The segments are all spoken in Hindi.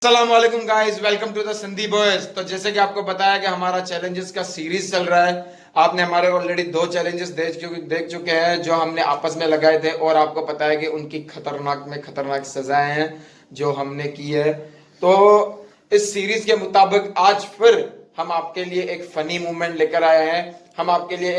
अस्सलामुअलैकुम guys, welcome to the Sindhi boys. तो जैसे कि आपको बताया कि हमारा चैलेंजेस का सीरीज चल रहा है। आपने हमारे ऑलरेडी 2 चैलेंजेस देख चुके हैं जो हमने आपस में लगाए थे, और आपको पता है कि उनकी खतरनाक में खतरनाक सजाएं हैं जो हमने की है। तो इस सीरीज के मुताबिक आज फिर हम आपके लिए एक फनी मूवमेंट लेकर आए हैं। हम आपके लिए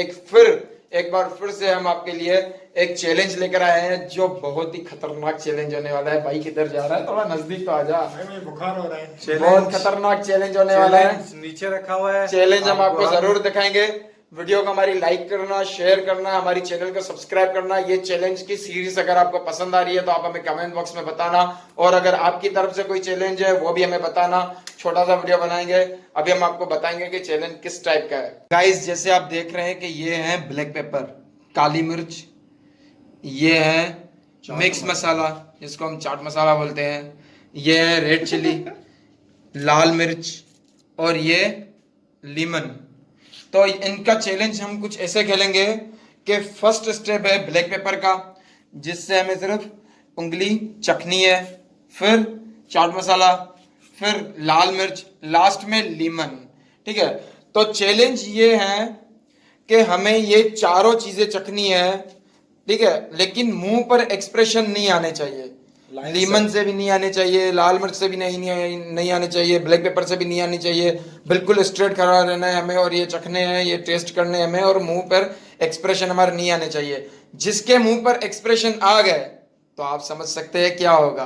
एक बार फिर से हम आपके लिए एक चैलेंज लेकर आए हैं जो बहुत ही खतरनाक चैलेंज होने वाला है। भाई किधर जा रहा है, थोड़ा नजदीक तो आ जा। बुखार हो रहा है। बहुत खतरनाक चैलेंज होने वाला है। नीचे रखा हुआ है चैलेंज हम आपको जरूर दिखाएंगे। वीडियो को हमारी लाइक करना, शेयर करना, हमारी चैनल को सब्सक्राइब करना। ये चैलेंज की सीरीज अगर आपको पसंद आ रही है तो आप हमें कमेंट बॉक्स में बताना, और अगर आपकी तरफ से कोई चैलेंज है वो भी हमें बताना। छोटा सा वीडियो बनाएंगे। अभी हम आपको बताएंगे कि चैलेंज किस टाइप का है। गाइस, जैसे आप देख रहे हैं कि ये है ब्लैक पेपर, काली मिर्च, ये है मिक्स मसाला जिसको हम चाट मसाला बोलते हैं, ये है रेड चिली, लाल मिर्च, और ये लीमन। तो इनका चैलेंज हम कुछ ऐसे खेलेंगे कि फर्स्ट स्टेप है ब्लैक पेपर का, जिससे हमें सिर्फ उंगली चखनी है, फिर चाट मसाला, फिर लाल मिर्च, लास्ट में लीमन। ठीक है। तो चैलेंज ये है कि हमें ये चारों चीजें चखनी है, ठीक है, लेकिन मुंह पर एक्सप्रेशन नहीं आने चाहिए। लीमन से भी नहीं आने चाहिए, लाल मिर्च से भी नहीं आने चाहिए, ब्लैक पेपर से भी नहीं आनी चाहिए। बिल्कुल स्ट्रेट खड़ा रहना है हमें, और ये चखने हैं, ये टेस्ट करने हैं हमें, और मुंह पर एक्सप्रेशन हमारे नहीं आने चाहिए। जिसके मुंह पर एक्सप्रेशन आ गए तो आप समझ सकते हैं क्या होगा।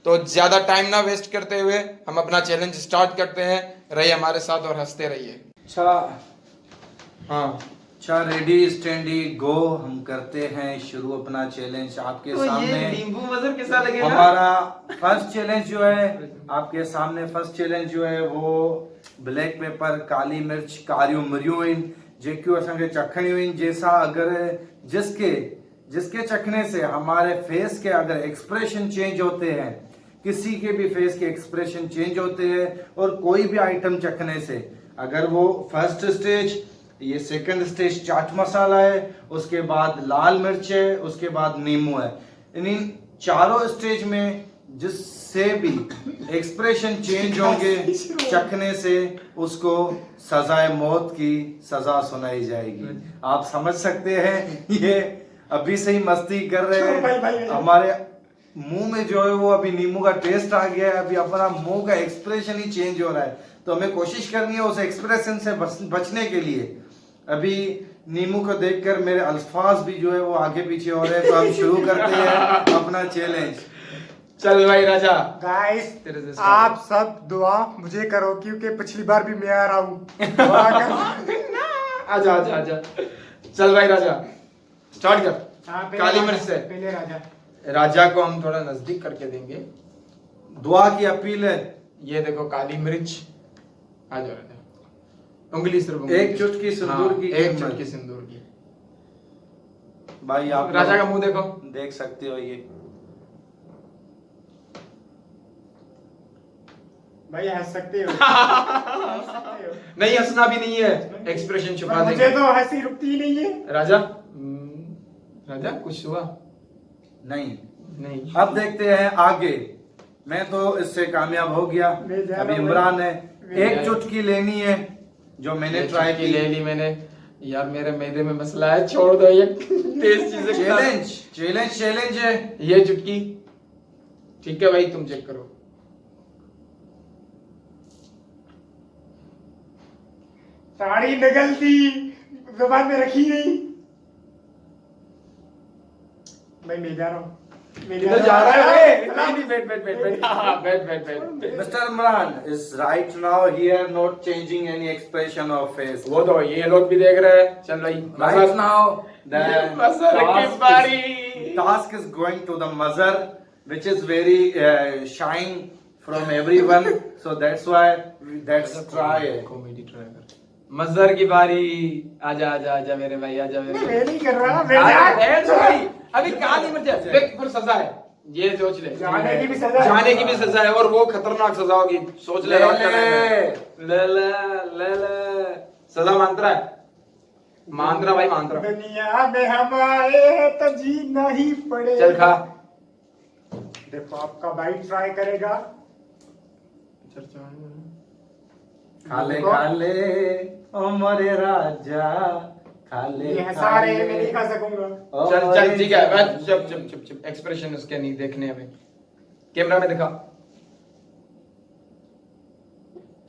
तो ज्यादा टाइम ना वेस्ट करते हुए हम अपना चैलेंज स्टार्ट करते हैं। रहिए हमारे साथ और हंसते रहिए। अच्छा हाँ, अच्छा, रेडी स्टैंडी गो। हम करते हैं शुरू अपना चैलेंज आपके तो सामने। ये नींबू मजर कैसा लगेगा? हमारा फर्स्ट चैलेंज जो है आपके सामने, फर्स्ट चैलेंज जो है वो ब्लैक पेपर, काली मिर्च, कारियूं मिरियूं इन जेकियूं असांखे चखणियूं इन, जैसा अगर जिसके चखने से हमारे फेस के अगर एक्सप्रेशन चेंज होते हैं, किसी के भी फेस के एक्सप्रेशन चेंज होते हैं, और कोई भी आइटम चखने से, अगर वो फर्स्ट स्टेज, ये सेकंड स्टेज चाट मसाला है, उसके बाद लाल मिर्च है, उसके बाद नींबू है, इन चारों स्टेज में जिससे भी एक्सप्रेशन चेंज होंगे चखने से, उसको सजाए मौत की सजा सुनाई जाएगी। आप समझ सकते हैं, ये अभी से ही मस्ती कर रहे हैं। हमारे मुंह में जो है वो अभी नींबू का टेस्ट आ गया है, अभी अपना मुंह का एक्सप्रेशन ही चेंज हो रहा है। तो हमें कोशिश करनी है उस एक्सप्रेशन से बचने के लिए। अभी नींबू को देखकर मेरे अल्फाज भी जो है वो आगे पीछे हो रहे हैं। तो हम शुरू करते हैं अपना चैलेंज। चल भाई राजा। गाइस, आप सब दुआ मुझे करो, क्योंकि पिछली बार भी मैं आ रहा हूँ। दुआ करो। आजा आजा आजा। चल भाई राजा, स्टार्ट कर। हाँ, पहले काली राजा, मिर्च से। पहले राजा। राजा को हम थोड़ा नजदीक करके देंगे। दुआ की अपील है। ये देखो काली मिर्च। आ जाओ राजा, उंगली सिर्फ उंगली। एक चुटकी सिंदूर हाँ, की एक कीमत। चुटकी सिंदूर की। भाई आप राजा का मुंह देखो। देख सकते हो ये। भाई हंस सकते हो। हंस सकते हो। नहीं, हंसना भी नहीं है, एक्सप्रेशन छुपा पर मुझे देंगे। तो हंसी रुकती ही नहीं है। राजा, राजा कुछ हुआ नहीं, नहीं? अब देखते हैं आगे। मैं तो इससे कामयाब हो गया। मैं जा रहा अभी हूँ इमरान है। मैं एक जा- चुटकी लेनी है जो मैंने ये ट्राई चुटकी की। ले ली मैंने। यार मेरे मैदे में मसला है, छोड़ दो ये तेज चीजें। चैलेंज है। ये चुटकी ठीक है भाई, तुम चेक करो। साड़ी निकलती, जुबान में रखी नहीं। भाई मैं जा रहा हूँ। किधर जा रहा है? नहीं, बैठ। हाँ, बैठ। Mister Imran is right now here, not changing any expression of face. वो तो ये लोग भी देख रहे हैं। चल भाई, Right now, the मजर की बारी। task is going to the mother, which is very shine from everyone. So that's why let's try. Comedy try कर। मजर की बारी। आजा मेरे भाई, आजा मेरे भाई। मैं नहीं कर रहा। मैं बैठ जा भाई। अभी काली मिर्च है, देख फिर सजा है। ये सोच ले, जाने की भी सजा है। जाने की भी सजा है, और वो खतरनाक सजा होगी। सोच ले। ले सजा मानता है। मांद्रा भाई, मांद्रा। दुनिया में हम आए हैं तो जीना ही पड़ेगा। चल खा। देखो आपका भाई ट्राई करेगा। चर्चा खाले खाले ओ मोरे राजा खाले ये सारे मैं नहीं खा सकूंगा। चल चल ठीक है, बस चुप चुप चुप चुप, एक्सप्रेशन उसके नहीं देखने हमें, कैमरा में दिखा।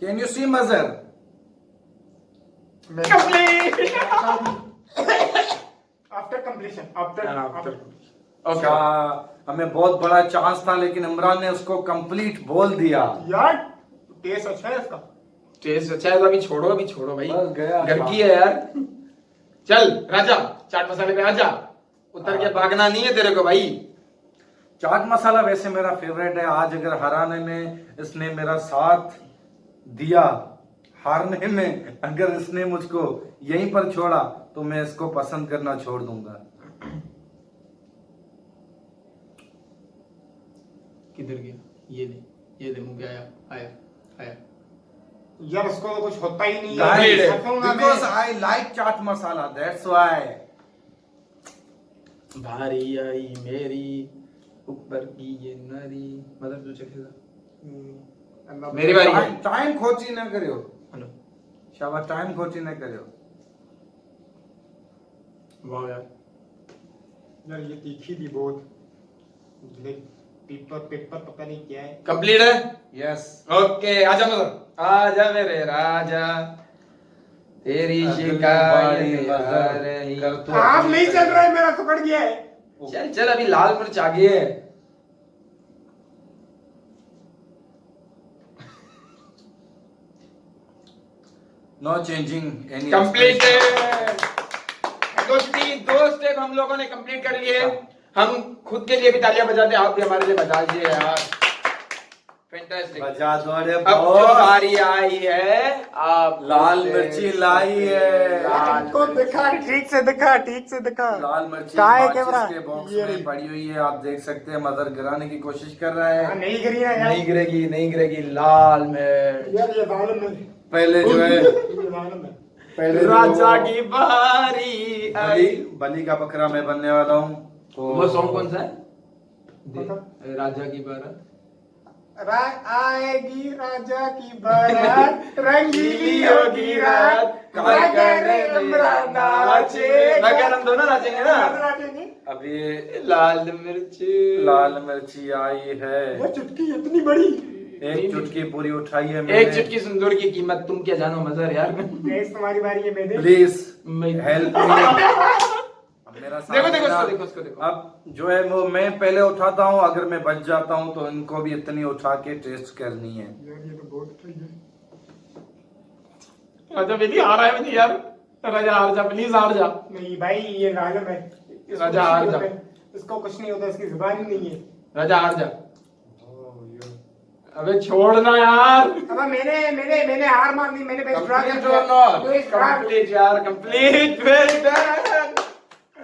कैन यू सी मजर? आफ्टर कंप्लीशन, आफ्टर ओके, हमें बहुत बड़ा चांस था लेकिन इमरान ने उसको कंप्लीट बोल दिया। यार टेस्ट अच्छा है इसका। टेस्ट अच्छा है तो अभी छोड़ो भाई, बस गया। घर की है यार। चल राजा, चाट मसाले पे आजा, उतर के भागना नहीं है तेरे को भाई। चाट मसाला वैसे मेरा फेवरेट है। आज अगर हराने में इसने मेरा साथ दिया, हारने में अगर इसने मुझको यहीं पर छोड़ा तो मैं इसको पसंद करना छोड़ दूंगा। किधर गया? ये दे मुंह पे आया आया आया। यार उसको तो कुछ होता ही नहीं Guys, है। सकूंगा मैं। Because I like chaat masala, that's why। भारी आई मेरी ऊपर की ये नारी, मतलब जो चखेगा। मेरी बारी है। टाइम खोची ना करियो। हेलो, शाबाश, टाइम खोची ना करियो। वाह यार, यार ये तीखी थी बहुत। पेपर पेपर पता नहीं क्या है। कंप्लीट है। यस। ओके, आजा मतलब, आजा मेरे राजा, तेरी शिकायत आ रही। आप नहीं चल रहा है, मेरा पकड़ गया है। चल चल, अभी लाल मिर्च आ गई है। No changing any. कंप्लीट दो स्टेप हम लोगों ने कंप्लीट कर लिए। हम खुद के लिए भी तालियां बजाते, आप भी हमारे लिए बजा दीजिए यार। फैंटास्टिक। बजा दो रे अब जो बारी आई है, आप लाल मिर्ची लाई है। को दिखा, ठीक से दिखा, ठीक से दिखा। लाल मिर्ची कहाँ है माचिस कैमरा? के बॉक्स ये में रही। पड़ी हुई है, आप देख सकते हैं। मदर गिराने की कोशिश कर रहा है। नहीं गिरी ना यार। नहीं गिरेगी, नहीं गिरेगी। लाल मिर्च। यार ये जालिम है। पहले जो है, ये जालिम है। पहले जो राजा की बारी आई। बलि का बकरा मैं बनने वाला हूँ। तो वो सॉन्ग कौन सा है? बता। राजा की बारात। आएगी राजा की बारात, रंगीली होगी रात, मगर इमरान नाचेगा। मगर हम दोनों नाचेंगे ना। नाचेंगे। अब ये लाल मिर्च। लाल मिर्ची आई है। वो चुटकी इतनी बड़ी। एक चुटकी पूरी उठाई है एक मैंने। चुटकी सिंदूर की कीमत तुम क्या जानो मजर यार। गैस तुम्हारी बारी है, मैं दे। Please help me. मेरा साथ देखो देना। उसको देखो। अब जो है वो मैं पहले उठाता हूँ, अगर मैं बच जाता हूँ तो इनको भी इतनी उठा के टेस्ट करनी है। यार ये तो बहुत सही है। राजा बेली आ रहा है मुझे यार। राजा हार जा, प्लीज हार जा। नहीं भाई ये जालिम है। इसको राजा कुछ हार नहीं जा। होता है। इसको कुछ नहीं होता, इसकी जुबान ही नहीं है। राजा हार जा। अबे छोड़ना यार। अब मैंने हार मान ली। मैंने बेस्ट ड्रा कर Complete or not? दिया। कंप्लीट यार, complete. Very done.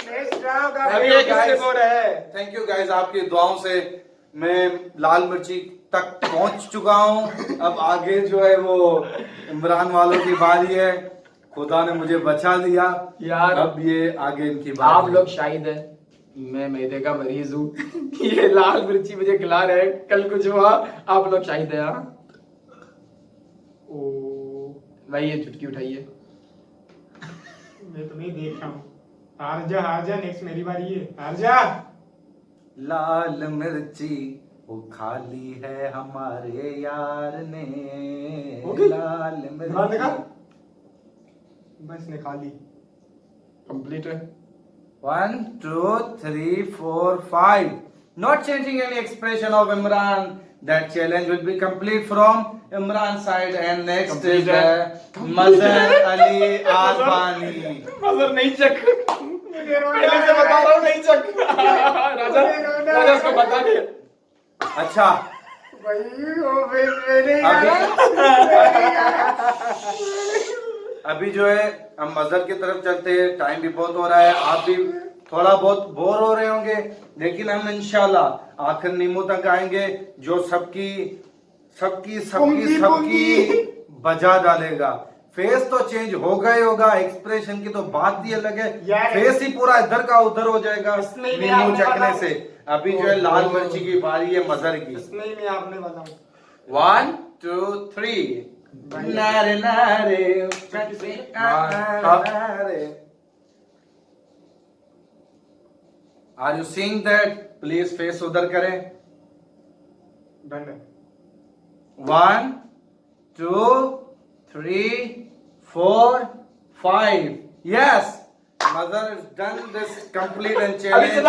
Best draw होगा। अभी एक स्टेप और है। थैंक यू गाइस, आपकी दुआओं से मैं लाल मिर्ची तक पहुंच चुका हूं। अब आगे जो है वो इमरान वालों की बारी है। खुदा ने मुझे बचा दिया यार। अब ये आगे इनकी बारी आप है। लोग शाहिद है, मैं मैदे का मरीज हूँ। ये लाल मिर्ची मुझे खिला रहे हैं, कल कुछ हुआ, आप लोग शाहिद है। हाँ ओ भाई, ये चुटकी उठाइए। मैं तुम्हें देख रहा हूँ। हार जा, नेक्स्ट मेरी बारी है। हार जा। लाल मिर्ची वो खाली है हमारे यार ने। ओके। लाल ध्यान देखा? मिर्ची। बस ने खा ली। कंप्लीट है। 1 2 3 4 5 not changing any expression of Imran. That challenge will be complete from Imran side, and next Complete is है। Mazhar Ali Arbani. मजर नहीं चक, पहले से बता रहा हूँ नहीं चक। राजा राजा उसको बता दे। अच्छा, भाई वो मेरे अभी जो है हम मजहर की तरफ चलते हैं। टाइम भी बहुत हो रहा है, आप भी थोड़ा बहुत बोर हो रहे होंगे, लेकिन हम इंशाल्लाह आखिर नीमू तक आएंगे जो सबकी सबकी सबकी सबकी बजा डालेगा। फेस तो चेंज होगा ही होगा, एक्सप्रेशन की तो बात ही अलग है। यार, फेस ही पूरा इधर का उधर हो जाएगा इसमें भी नींबू आपने चखने वाला से। अभी जो है लाल मिर्ची की बारी है मजहर की। इसमें ही मैं आपने वाला हूँ। 1 2 3 नारे नारे are you seeing that? Please face उधर करें. डन है. 1 2 3 4 5. Yes, mother has done this complete and challenge.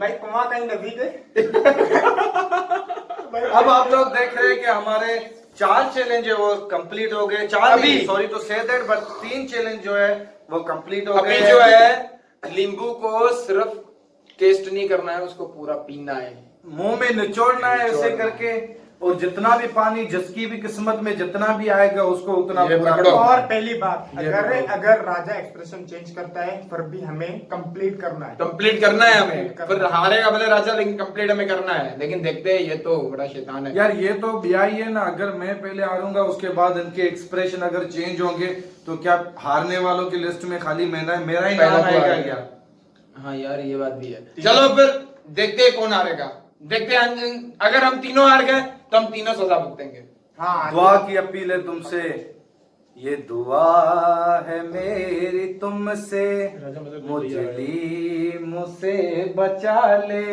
भाई कुआं कहीं नजदीक है. अब आप लोग देख रहे हैं कि हमारे 4 चैलेंज है वो कंप्लीट हो गए. 4 अभी sorry to say that, but 3 challenge जो है वो कंप्लीट हो अभी गए. जो है नींबू को सिर्फ टेस्ट नहीं करना है, उसको पूरा पीना है, मुंह में निचोड़ना है ऐसे करके, और जितना भी पानी जिसकी भी किस्मत में जितना भी आएगा उसको उतना ये पूरा. पकड़ो. और पहली बात, ये अगर राजा एक्सप्रेशन चेंज करता है फिर भी हमें कंप्लीट करना है. कंप्लीट करना है हमें. Complete करना फिर हारेगा भले राजा, लेकिन कंप्लीट हमें करना है. लेकिन देखते हैं, ये तो बड़ा शैतान है यार ये तो बिया ही है ना. अगर मैं पहले हारूंगा उसके बाद इनके एक्सप्रेशन अगर चेंज होंगे तो क्या हारने वालों की लिस्ट में खाली मेरा ही पहला नाम तो आएगा आएगा. क्या? हाँ यार, ये बात भी है. चलो फिर देखते हैं कौन हारेगा. देखते हैं, अगर हम तीनों हार गए तो हम तीनों सजा भुगतेंगे. हाँ, दुआ की अपील है तुमसे, ये दुआ है मेरी तुमसे, मुझे मुझसे बचा ले.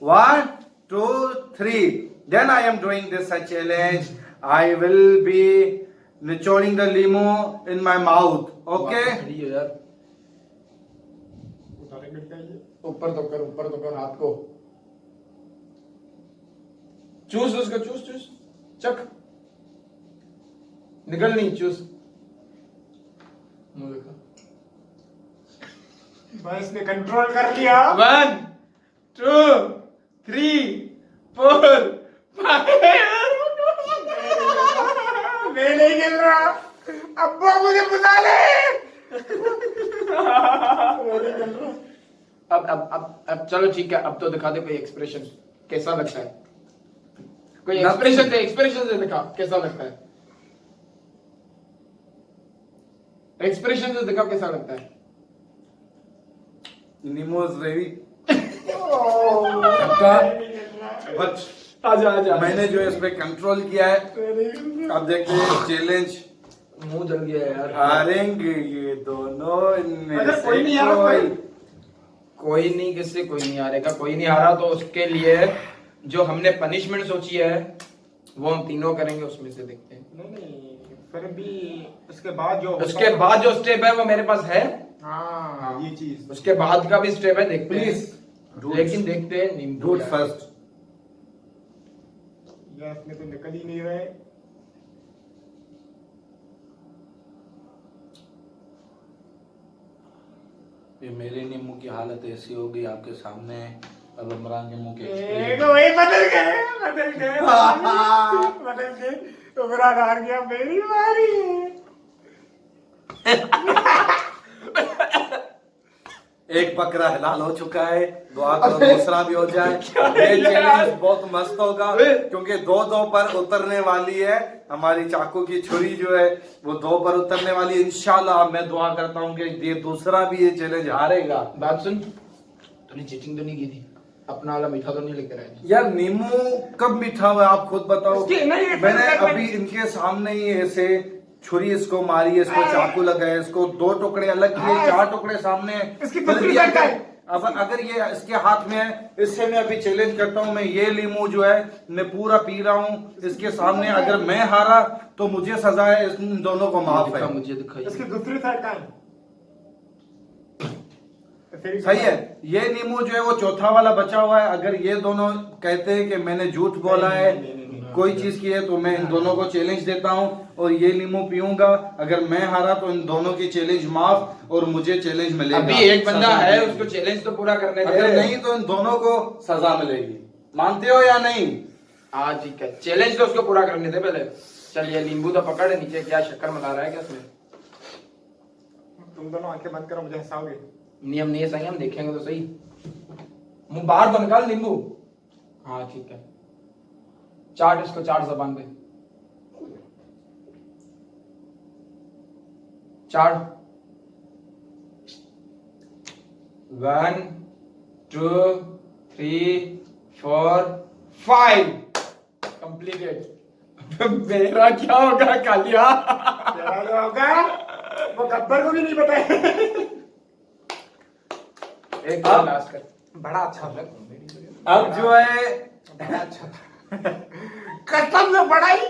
1 2 3. Then I am doing this challenge. I will be nichoring the limo in my mouth. Okay? खड़ी हो यार. ऊपर तो कर हाथ को. चूस उसको, चूस चख. निकल नहीं, चूस. मुंह देखो. बस ने कंट्रोल कर लिया. 1 2 3 4 5. मैं नहीं खेल रहा. अब्बा मुझे बुला ले. अब चलो ठीक है. अब तो दिखा दे कोई एक्सप्रेशन, कैसा लगता है. कोई एक्सप्रेशन से दिखा कैसा लगता है. एक्सप्रेशन से दिखा कैसा लगता है. Nemo is ready. आजा. मैंने जो इस पे कंट्रोल किया है, अब देखते हैं चैलेंज. मुंह जल गया यार. हारेंगे ये दोनों. इनमें अगर से कोई नहीं हारा कोई नहीं, किससे कोई नहीं हारेगा. कोई नहीं हारा तो उसके लिए जो हमने पनिशमेंट सोची है वो हम तीनों करेंगे. उसमें से देखते हैं. नहीं, फिर भी उसके बाद जो स्टेप है वो मेरे पास है. हाँ, ये चीज. उसके बाद का भी स्टेप है, देखते हैं. प्लीज लेकिन देखते हैं नींबू डू इट क्या है. फर्स्ट. गैस में तो निकल ही नहीं रहे. ये मेरे नींबू की हालत ऐसी हो गई आपके सामने. अब इमरान के मुंह के वही बदल गए. उमरान हार गया. मेरी बारी. एक बकरा हलाल हो चुका है. दुआ करो दूसरा भी हो जाए. ये चैलेंज बहुत मस्त होगा क्योंकि 2-2 पर उतरने वाली है. हमारी चाकू की छुरी जो है वो 2 पर उतरने वाली है. इंशाल्लाह मैं दुआ करता हूँ कि ये दूसरा भी ये चैलेंज हारेगा. बात सुन, तूने चीटिंग तो नहीं की थी? अपना वाला मीठा तो नहीं लेकर आया? यार नींबू कब मीठा हुआ आप खुद बताओ. नहीं, मैंने अभी इनके सामने ही ऐसे छुरी इसको मारी है, इसको चाकू लगाया, इसको 2 टुकड़े अलग किए, 4 टुकड़े सामने. इसकी फिर दूसरी भी साइड अगर अब अगर ये इसके हाथ में है, इससे मैं अभी चैलेंज करता हूँ. मैं ये लीमू जो है मैं पूरा पी रहा हूँ इसके सामने. अगर मैं हारा तो मुझे सजा है, इन दोनों को माफ है. मुझे दिखाई. इसकी दूसरी साइड कहाँ है? सही है. ये नींबू जो है वो चौथा वाला बचा हुआ है. अगर ये दोनों कहते हैं कि मैंने झूठ बोला है, कोई चीज की है, तो मैं इन दोनों को चैलेंज देता हूँ और ये नींबू पीऊंगा. अगर मैं हारा तो इन दोनों की चैलेंज माफ और मुझे चैलेंज मिलेगा. अभी एक बंदा है, उसको चैलेंज तो पूरा करने दे. अगर नहीं तो इन दोनों को सजा मिलेगी. मानते हो या नहीं? हाँ ठीक है, चैलेंज तो उसको पूरा करने दे पहले. चलिए नींबू तो पकड़ नीचे. क्या शक्कर मिला रहा है क्या इसमें? तुम दोनों आंखें बंद करो, मुझे हंसाओगे. नियम नहीं है सही, हम देखेंगे तो सही. मुंह बाहर तो निकाल नींबू. हाँ ठीक है, चाट इसको, चाट जबान पे चाट. 1 2 3 4 5. कॉम्प्लिकेट। मेरा क्या होगा कालिया? तेरा जो होगा वो गब्बर को भी नहीं पता है। एक बार लास्ट कर। बड़ा अच्छा था। अब जो है बड़ा अच्छा था। कसम से बड़ा ही।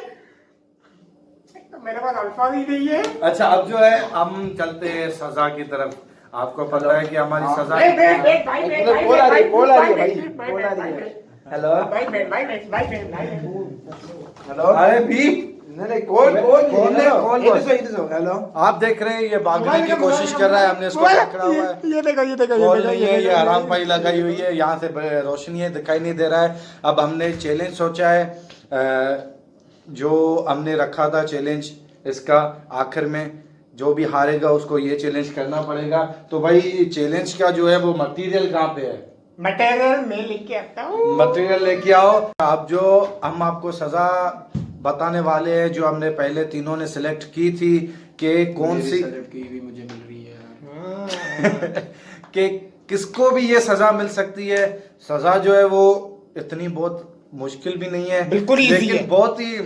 तो मेरे पास अल्फाज ही नहीं है। अच्छा, अब जो है हम चलते हैं सजा की तरफ। आपको पता है कि हमारी सजा वेट वेट वेट भाई वेट भाई कॉल आ रही है, कॉल आ रही है भाई, भाई कॉल आ रही है। हेलो भाई वेट भाई वेट भाई वेट भाई हेलो। अरे भी नहीं कॉल हेलो, आप देख रहे हैं ये भागने की कोशिश कर रहा है, हमने इसको पकड़ा हुआ है। ये देखो ये देखो कॉल नहीं है, ये हराम पाई लगाई हुई है, यहाँ से रोशनी है, दिखाई नहीं दे रहा है। अब हमने चैलेंज सोचा है, जो हमने रखा था चैलेंज, इसका आखिर में जो भी हारेगा उसको ये चैलेंज करना पड़ेगा। तो भाई चैलेंज का जो है वो मटेरियल कहाँ पे है? मटेरियल मैं लेके आता हूँ। मटेरियल लेके आओ। अब जो हम आपको सजा बताने वाले हैं, जो हमने पहले तीनों ने सिलेक्ट की थी कि कौन सी की भी मुझे मिल रही है। कि किसको भी ये सजा मिल सकती है। सजा जो है वो इतनी बहुत मुश्किल भी नहीं है, बिल्कुल easy लेकिन है। बहुत ही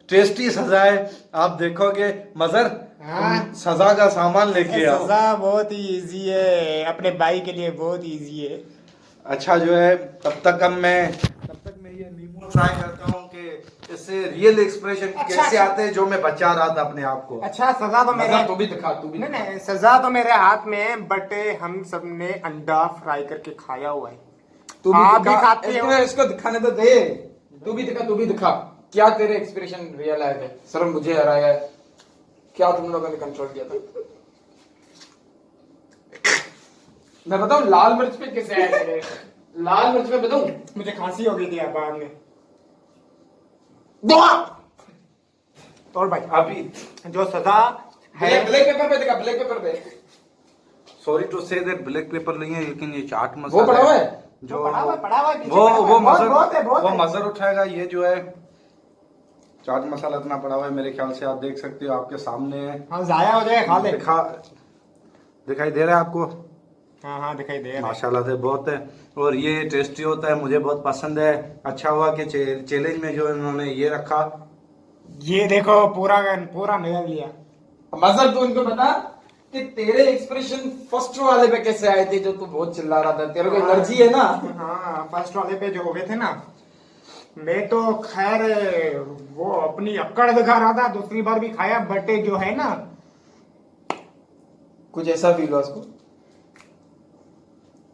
टेस्टी सजा है। आप देखोगे मजर, हाँ। सजा का सामान लेके आओ। सजा बहुत ही इजी है, अपने भाई के लिए बहुत इजी है। अच्छा जो है तब तक मैं ये नींबू ट्राई करता हूँ कि इससे रियल एक्सप्रेशन कैसे आते हैं, जो मैं बचा रहा था अपने आप को। अच्छा सजा तो मेरे तू भी दिखा, तू भी नहीं नहीं सजा तो मेरे हाथ में है, बट हम सबने अंडा फ्राई करके खाया हुआ है। तू आप दिखा, भी खाते हो? इसको दिखाने तो दे। तू भी दिखा, तू भी दिखा, क्या तेरे एक्सप्रेशन रियल आए थे? सर मुझे हराया है, क्या तुम लोगों ने कंट्रोल किया था? मैं बताऊं लाल मिर्च पे कैसे आए थे? लाल मिर्च पे बताऊं? मुझे खांसी हो गई थी अब बाद में। और भाई अभी जो सजा है ब्लैक पेपर पे दिखा, ब्लैक पेपर पे। Sorry to say that black paper नहीं है, लेकिन ये चाट वो मसाला पड़ा हुआ है? जो पड़ा हुआ है, पीछे वो पड़ा हुआ वो है। बहुत मजर है, बहुत वो है। मजर उठाएगा। ये जो है चाट मसाला इतना पड़ा हुआ है, मेरे ख्याल से आप देख सकते हो, आपके सामने है। हाँ जाया हो जाए, खा ले। दिखाई दे रहा है आपको? हाँ हाँ दिखाई दे रहा है। माशाल्लाह से बहुत है, और ये टेस्टी होता है, मुझे बहुत पसंद है। अच्छा हुआ कि चैलेंज में जो इन्होंने ये रखा। ये देखो पूरा पूरा निकल लिया। मजर तू इनको बता कि तेरे एक्सप्रेशन फर्स्ट वाले पे कैसे आए थे, जो तू बहुत चिल्ला रहा था? तेरे को एनर्जी है ना? हाँ फर्स्ट वाले पे जो हो गए थे ना, मैं तो खैर वो अपनी अक्कड़ दिखा रहा था, दूसरी बार भी खाया, बट जो है ना कुछ ऐसा फील हुआ उसको?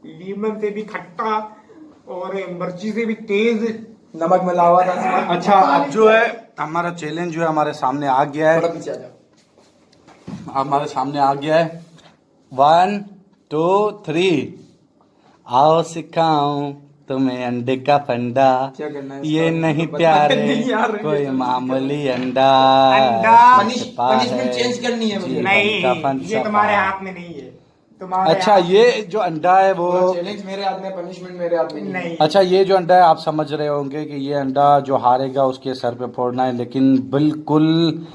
लीमन से भी खट्टा और मिर्ची से भी तेज। नमक मिला हुआ था इसमें। अच्छा, अब जो है हमारा चैलेंज जो है हमारे सामने आ गया थोड़ा है। पीछे आ जा। हमारे सामने आ गया है। 1 2 3 आओ सिखाऊं तुम्हें अंडे का फंडा। क्या करना है ये इसका? नहीं पता प्यारे नहीं यार, कोई ये मामूली अंडा। अंडा। छिपा पनिशमेंट है चेंज करनी है मुझे। जीवन नहीं का ये फलसफा। तुम्हारे हाथ में नहीं है, तुम्हारे अच्छा, हाथ ये जो अंडा है वो चैलेंज मेरे हाथ में, पनिशमेंट मेरे हाथ में में नहीं। नहीं। अच्छा, ये जो अंडा है आप समझ रहे होंगे कि ये अंडा जो हारेगा उसके सर पे फोड़ना है, लेकिन बिल्कुल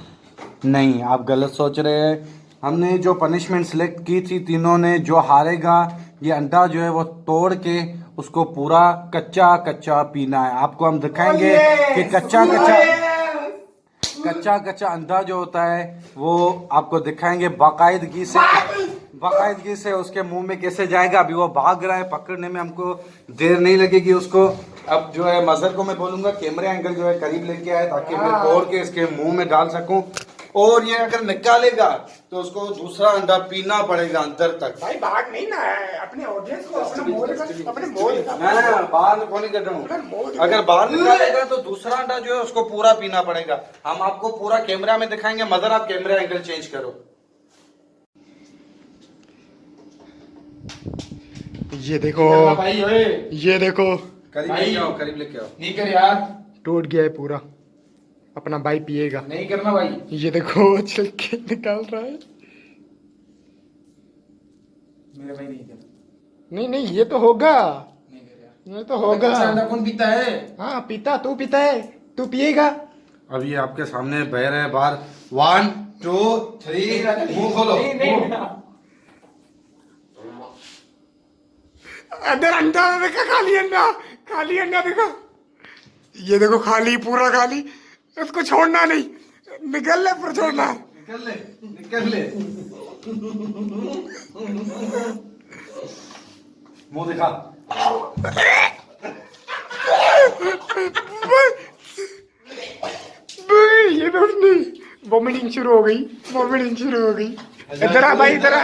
नहीं, आप गलत सोच रहे हैं। हमने जो पनिशमेंट सिलेक्ट की थी तीनों ने, जो हारेगा ये अंडा जो है वो तोड़ के उसको पूरा कच्चा कच्चा पीना है। आपको हम दिखाएंगे कि कच्चा कच्चा अंडा जो होता है वो आपको दिखाएंगे बाकायदगी से उसके मुंह में कैसे जाएगा। अभी वो भाग रहा है, पकड़ने में हमको देर नहीं लगेगी उसको। अब जो है मजर को मैं बोलूंगा कैमरे एंगल जो है करीब लेके आए, ताकि मैं तोड़ के इसके मुंह में डाल सकूं, और ये अगर निकालेगा तो उसको दूसरा अंडा पीना पड़ेगा अंदर तक। भाई बात नहीं ना है, अपने ऑडियंस को अपने मोल का मैं बाहर कौन नहीं कर रहा हूँ। अगर बाहर निकालेगा तो दूसरा अंडा जो है उसको पूरा पीना पड़ेगा। हम आपको पूरा कैमरा में दिखाएंगे। मदर आप कैमरा एंगल चेंज करो। ये देखो, भाई ओए, ये देखो करीब भाई। लेके आओ, करीब लेके आओ। नहीं कर यार, टूट गया है पूरा, अपना भाई पिएगा। नहीं करना भाई। ये देखो चल के निकाल रहा है। मेरा भाई नहीं कर, नहीं नहीं ये तो होगा, नहीं कर यार। ये तो होगा। कच्चा अंडा कौन पीता है? हाँ पीता, तू पीता है, तू पिएगा। अब ये आपके सामने बह रहे हैं बाहर। 1 2 3 मुंह खोलो। अंदर अंडा देखा, खाली अंडा, खाली अंडा देखा। ये देखो खाली, पूरा खाली, उसको छोड़ना नहीं, निकल ले फिर छोड़ना। निकल ले, निकल ले। मुंह दिखा। ये तो नहीं, वॉमिटिंग शुरू हो गई, वॉमिटिंग शुरू हो गई। इधर आ भाई, इधर आ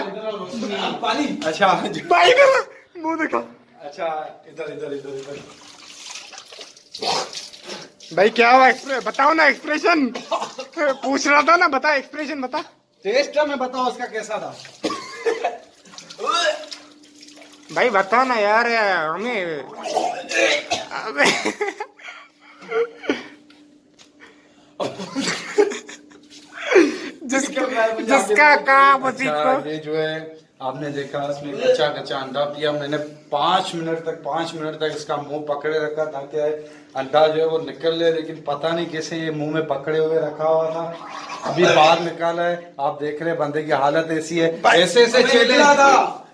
पानी। अच्छा भाई, इधर आ, मुंह दिखा। अच्छा, इधर इधर इधर इधर। भाई क्या हुआ, बताओ ना एक्सप्रेशन। पूछ रहा था ना, बता एक्सप्रेशन बता। टेस्ट में बताओ उसका कैसा था। भाई बता ना यार, हमें अबे जिसका काम उसी अच्छा, को। ये जो है आपने देखा, इसमें कच्चा कच्चा अंडा दिया मैंने। 5 मिनट तक इसका मुंह पकड़े रखा ताकि अंडा जो है वो निकल ले, लेकिन पता नहीं कैसे ये मुंह में पकड़े हुए रखा हुआ था। अभी बाहर निकाला है, आप देख रहे हैं बंदे की हालत ऐसी है। ऐसे ऐसे चैलेंज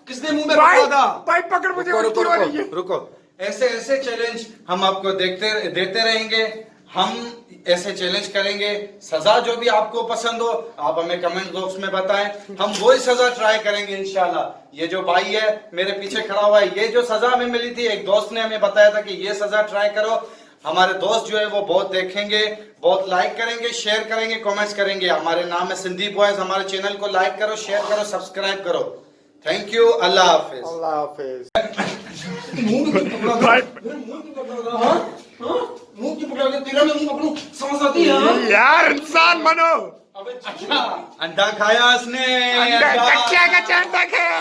किसने मुंह में रखा था? भाई पकड़ मुझे, उल्टी हो रही है। रुको, ऐसे ऐसे चैलेंज हम आपको देते रहेंगे। हम ऐसे चैलेंज करेंगे। सजा जो भी आपको पसंद हो आप हमें कमेंट बॉक्स में बताएं, हम वही सजा ट्राई करेंगे इंशाल्लाह। ये जो भाई है मेरे पीछे खड़ा हुआ है, ये जो सजा हमें मिली थी, एक दोस्त ने हमें बताया था कि ये सजा ट्राई करो। हमारे दोस्त जो है वो बहुत देखेंगे, बहुत लाइक करेंगे, शेयर करेंगे, कमेंट्स करेंगे। हमारे नाम है संदीप बॉयज। हमारे चैनल को लाइक करो, शेयर करो, सब्सक्राइब करो। थैंक यू, अल्लाह हाफिज। अल्लाह हाफिज। मुंह की पकड़ा के तेरा में मुंह पकड़ूं, समझ आती है यार इंसान बनो। अच्छा, अंडा खाया इसने। कच्चा कच्चा अंडा खाया।